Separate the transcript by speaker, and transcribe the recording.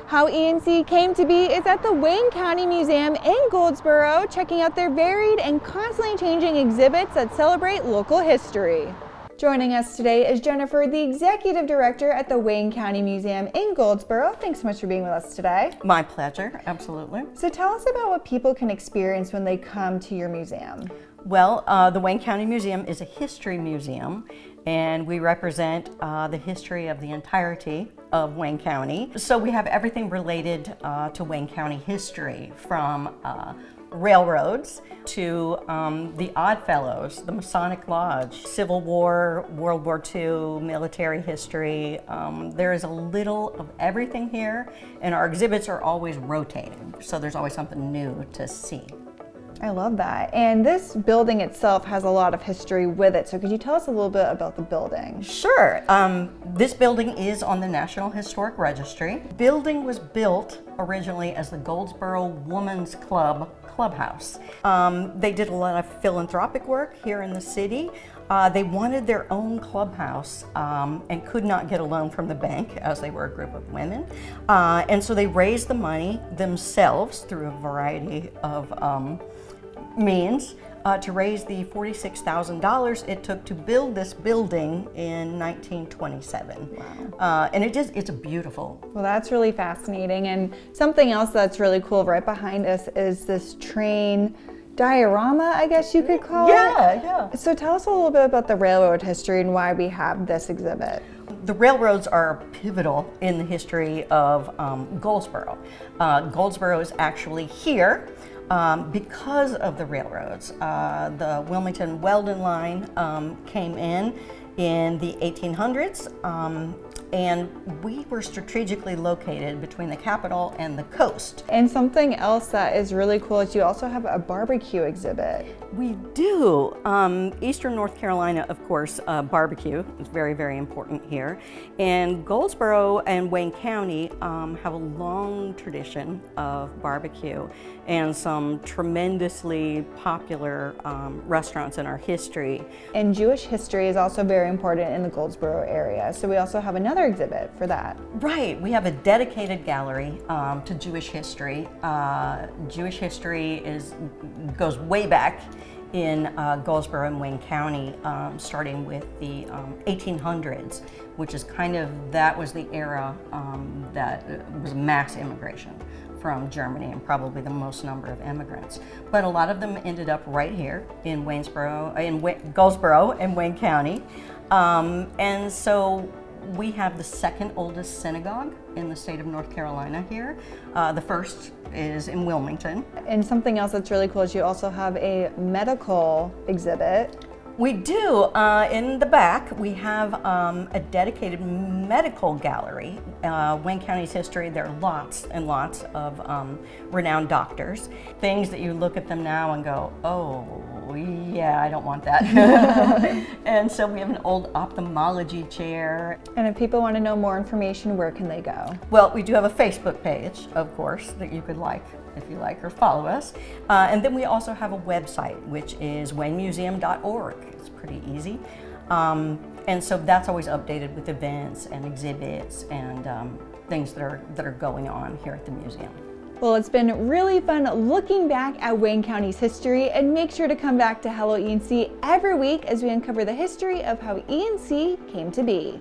Speaker 1: How ENC came to be is at the Wayne County Museum in Goldsboro, checking out their varied and constantly changing exhibits that celebrate local history. Joining us today is Jennifer, the Executive Director at the Wayne County Museum in Goldsboro. Thanks so much for being with us today.
Speaker 2: My pleasure, absolutely.
Speaker 1: So tell us about what people can experience when they come to your museum.
Speaker 2: Well, the Wayne County Museum is a history museum, and we represent the history of the entirety of Wayne County. So we have everything related to Wayne County history, from railroads to the Oddfellows, the Masonic Lodge, Civil War, World War II, military history. There is a little of everything here, and our exhibits are always rotating, so there's always something new to see.
Speaker 1: I love that. And this building itself has a lot of history with it. So could you tell us a little bit about the building?
Speaker 2: Sure. This building is on the National Historic Registry. The building was built originally as the Goldsboro Women's Clubhouse. They did a lot of philanthropic work here in the city. They wanted their own clubhouse and could not get a loan from the bank, as they were a group of women. And so they raised the money themselves through a variety of means to raise the $46,000 it took to build this building in 1927.
Speaker 1: Wow.
Speaker 2: And it's a beautiful.
Speaker 1: Well, that's really fascinating. And something else that's really cool right behind us is this train diorama, I guess you could call it.
Speaker 2: Yeah.
Speaker 1: So tell us a little bit about the railroad history and why we have this exhibit.
Speaker 2: The railroads are pivotal in the history of Goldsboro. Goldsboro is actually here because of the railroads. The Wilmington-Weldon line came in the 1800s, and we were strategically located between the capital and the coast.
Speaker 1: And something else that is really cool is you also have a barbecue exhibit.
Speaker 2: We do. Eastern North Carolina, of course, barbecue is very, very important here. And Goldsboro and Wayne County have a long tradition of barbecue and some tremendously popular restaurants in our history.
Speaker 1: And Jewish history is also very important in the Goldsboro area. So we also have another exhibit for that.
Speaker 2: Right, we have a dedicated gallery to Jewish history. Jewish history goes way back in Goldsboro and Wayne County, starting with the 1800s, which is that was the era that was mass immigration from Germany, and probably the most number of immigrants. But a lot of them ended up right here in Goldsboro and Wayne County. And so we have the second oldest synagogue in the state of North Carolina here. The first is in Wilmington.
Speaker 1: And something else that's really cool is you also have a medical exhibit.
Speaker 2: We do. In the back, we have a dedicated medical gallery. Wayne County's history, there are lots and lots of renowned doctors. Things that you look at them now and go, oh, yeah, I don't want that. And so we have an old ophthalmology chair.
Speaker 1: And if people want to know more information, where can they go?
Speaker 2: Well, we do have a Facebook page, of course, that you could like, if you like, or follow us. And then we also have a website, which is waynemuseum.org. It's pretty easy. And so that's always updated with events and exhibits and things that are going on here at the museum.
Speaker 1: Well, it's been really fun looking back at Wayne County's history, and make sure to come back to Hello ENC every week as we uncover the history of how ENC came to be.